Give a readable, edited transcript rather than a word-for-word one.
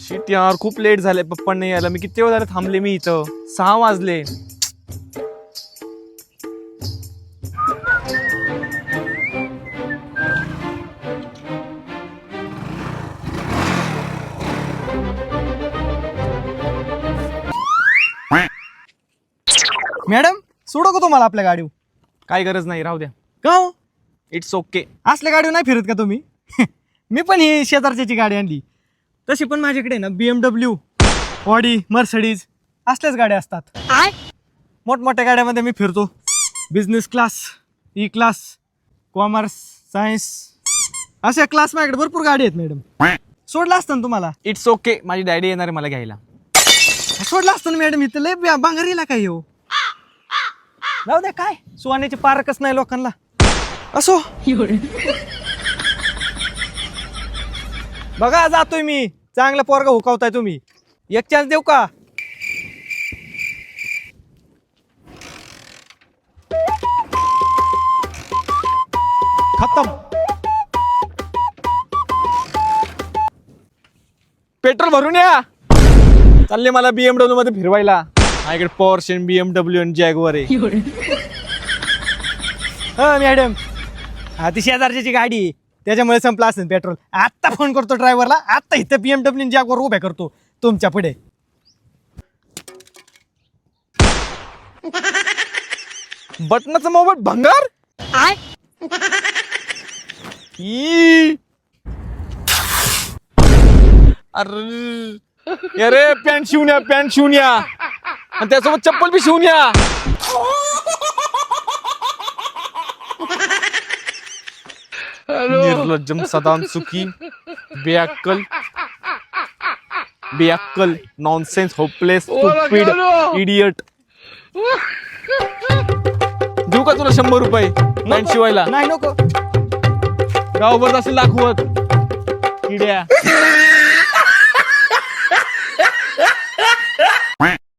Shit यार, खूप late झाले, पप्पा नाही यायला. मी किती वेळ झाले थांबले, मी इथं 6 वाजले. मॅडम सोडू का तुम्हाला आपल्या गाडीवर? काय गरज नाही, राहू द्या. का हो? It's okay. असल्या गाडीवर नाही फिरत का तुम्ही? मी पण ही शेजारच्याची गाडी आणली. तशी पण माझ्याकडे ना BMW, ऑडी, मर्सिडीज असल्याच गाड्या असतात. मोठमोठ्या गाड्यामध्ये मी फिरतो. Business class, E class, commerce, science अशा क्लास माझ्याकडे भरपूर गाडी आहेत मॅडम. सोडलं असतं ना तुम्हाला? इट्स ओके, माझी डॅडी येणार आहे मला घ्यायला. सोडलं असतं ना मॅडम, इथं लय बांगरीला काय हो. जाऊ द्या, काय सुवाण्याचे पार्कच नाही लोकांना. असो बघा, जातोय मी. चांगला पोरगा हुकावताय तुम्ही. एक चान्स देऊ का? खतम. पेट्रोल भरून या. चालले मला BMW मध्ये फिरवायला. माझ्याकडे पॉर्श, BMW आणि जॅगवर आहे. हा मॅडम, हा ती शेजारची गाडी आहे. त्याच्यामुळे संपला असेल पेट्रोल. आत्ता फोन करतो ड्रायव्हरला. आत्ता इथं BMW जॅगवर उभ्या करतो तुमच्या पुढे. बटनाचा मोबाईल भंगार. ई. अरे पॅन्ट शिवून या, पॅन्ट शिवून या आणि त्यासोबत चप्पल बी शिवून या. निर्लज्जम, सदान सुखी, बेअक्कल, बेअक्कल, नॉनसेन्स, होपलेस, स्टुपिड, इडियट. देऊ का तुला 100 रुपये पॅन्ट शिवायला? नाही नको. गावभर असेल दाखवत किड्या.